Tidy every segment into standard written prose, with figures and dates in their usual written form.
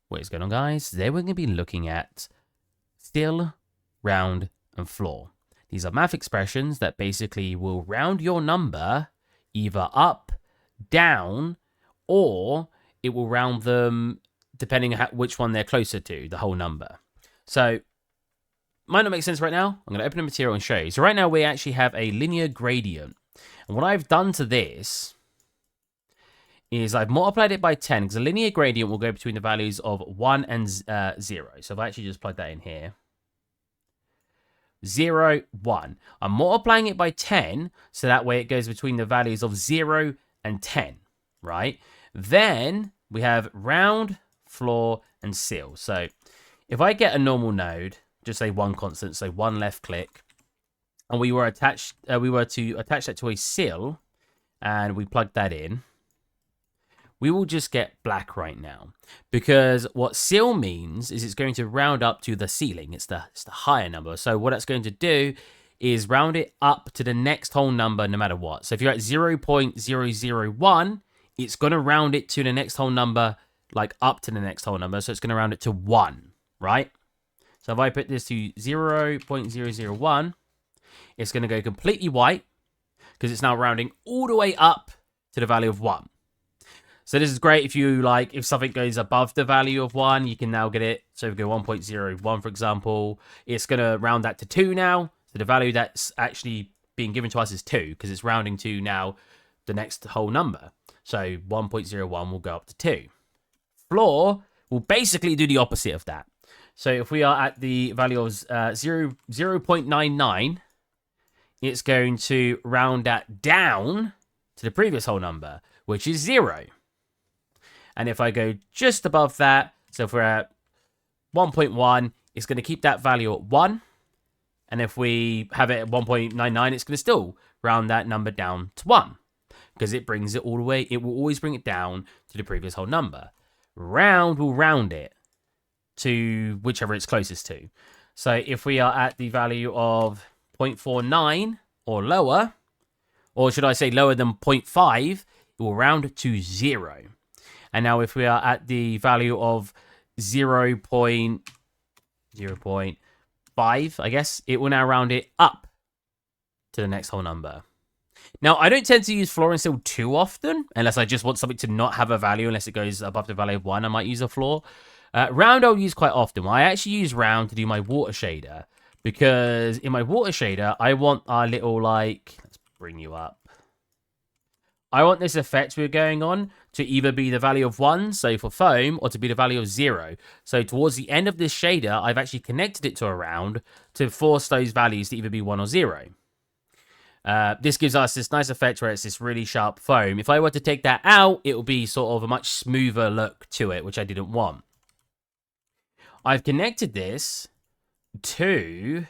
What is going on, guys? Today we're going to be looking at Ceil, round, and floor. These are math expressions that basically will round your number either up, down, or it will round them depending on which one they're closer to, the whole number. So, might not make sense right now. I'm going to open the material and show you. So right now we actually have a linear gradient. And what I've done to this is I've multiplied it by 10 because a linear gradient will go between the values of 1 and 0. So if I actually just plug that in here. 0, 1. I'm multiplying it by 10 so that way it goes between the values of 0 and 10, right? Then we have round, floor, and Ceil. So if I get a normal node, just say one constant, so one left click, and we were to attach that to a Ceil, and we plug that in, we will just get black right now, because what Ceil means is it's going to round up to the ceiling. It's the higher number. So what that's going to do is round it up to the next whole number no matter what. So if you're at 0.001, it's going to round it to the next whole number, like up to the next whole number. So it's going to round it to 1, right? So if I put this to 0.001, it's going to go completely white because it's now rounding all the way up to the value of 1. So this is great if you if something goes above the value of 1, you can now get it. So if we go 1.01, for example, it's going to round that to 2 now. So the value that's actually being given to us is 2 because it's rounding to now the next whole number. So 1.01 will go up to 2. Floor will basically do the opposite of that. So if we are at the value of 0.99, it's going to round that down to the previous whole number, which is 0. And if I go just above that, so if we're at 1.1, it's going to keep that value at 1. And if we have it at 1.99, it's going to still round that number down to 1. Because it brings it all the way, it will always bring it down to the previous whole number. Round will round it to whichever it's closest to. So if we are at the value of 0.49 or lower, or should I say lower than 0.5, it will round to 0. And now if we are at the value of 0.05, I guess, it will now round it up to the next whole number. Now, I don't tend to use floor and Ceil too often, unless I just want something to not have a value, unless it goes above the value of 1, I might use a floor. Round I'll use quite often. Well, I actually use round to do my water shader, because in my water shader, I want our little, let's bring you up. I want this effect we're going on to either be the value of 1, so for foam, or to be the value of 0. So towards the end of this shader, I've actually connected it to a round to force those values to either be 1 or 0. This gives us this nice effect where it's this really sharp foam. If I were to take that out, it will be sort of a much smoother look to it, which I didn't want. I've connected this to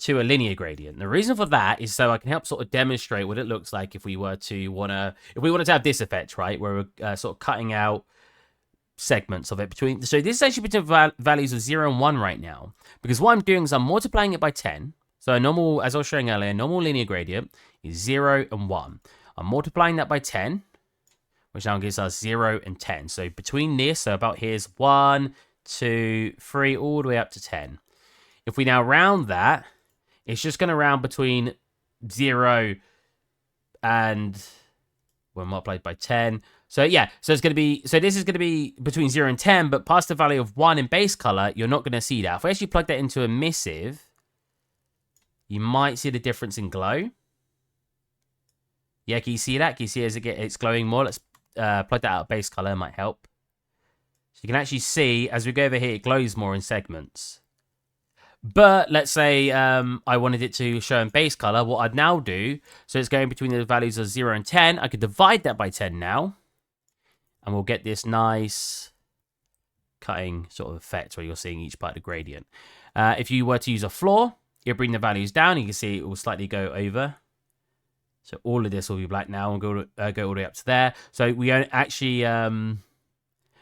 a linear gradient. The reason for that is so I can help sort of demonstrate what it looks like if we were to wanted to have this effect, right, where we're sort of cutting out segments of it between. So this is actually between values of 0 and 1 right now, because what I'm doing is I'm multiplying it by 10. So a normal, as I was showing earlier, normal linear gradient is 0 and 1. I'm multiplying that by 10, which now gives us 0 and 10. So between this, so about here's 1, 2, 3, all the way up to 10. If we now round that, it's just going to round between 0 and, well, multiplied by 10. So yeah, so it's going to be, so this is going to be between 0 and 10, but past the value of 1 in base color, you're not going to see that. If I actually plug that into emissive, you might see the difference in glow. Yeah, can you see that? Can you see as it's glowing more? Let's plug that out of base color, it might help. So you can actually see, as we go over here, it glows more in segments. But let's say I wanted it to show in base color. What I'd now do, so it's going between the values of 0 and 10. I could divide that by 10 now. And we'll get this nice cutting sort of effect where you're seeing each part of the gradient. If you were to use a floor, you'll bring the values down. You can see it will slightly go over. So all of this will be black now and go all the way up to there. So we actually,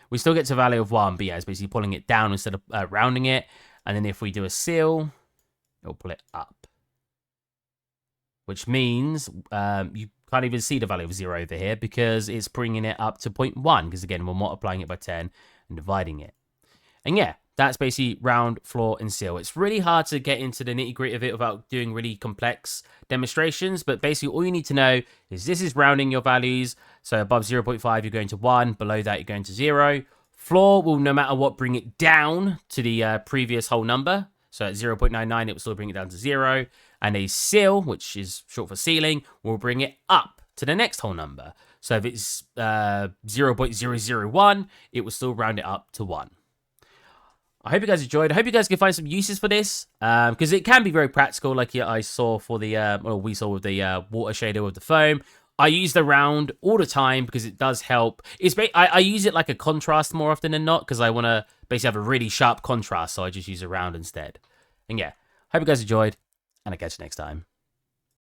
we still get to a value of 1, but yeah, it's basically pulling it down instead of rounding it. And then if we do a Ceil, it'll pull it up. Which means you can't even see the value of 0 over here because it's bringing it up to 0.1 because, again, we're multiplying it by 10 and dividing it. And yeah, that's basically round, floor, and Ceil. It's really hard to get into the nitty-gritty of it without doing really complex demonstrations, but basically all you need to know is this is rounding your values. So above 0.5, you're going to 1. Below that, you're going to 0. Floor will, no matter what, bring it down to the previous whole number. So at 0.99, it will still bring it down to 0. And a Ceil, which is short for ceiling, will bring it up to the next whole number. So if it's 0.001, it will still round it up to 1. I hope you guys enjoyed. I hope you guys can find some uses for this, because it can be very practical, like I saw for the, or we saw with the water shader with the foam. I use the round all the time because it does help. I use it like a contrast more often than not because I want to basically have a really sharp contrast, so I just use a round instead. And yeah, hope you guys enjoyed, and I'll catch you next time.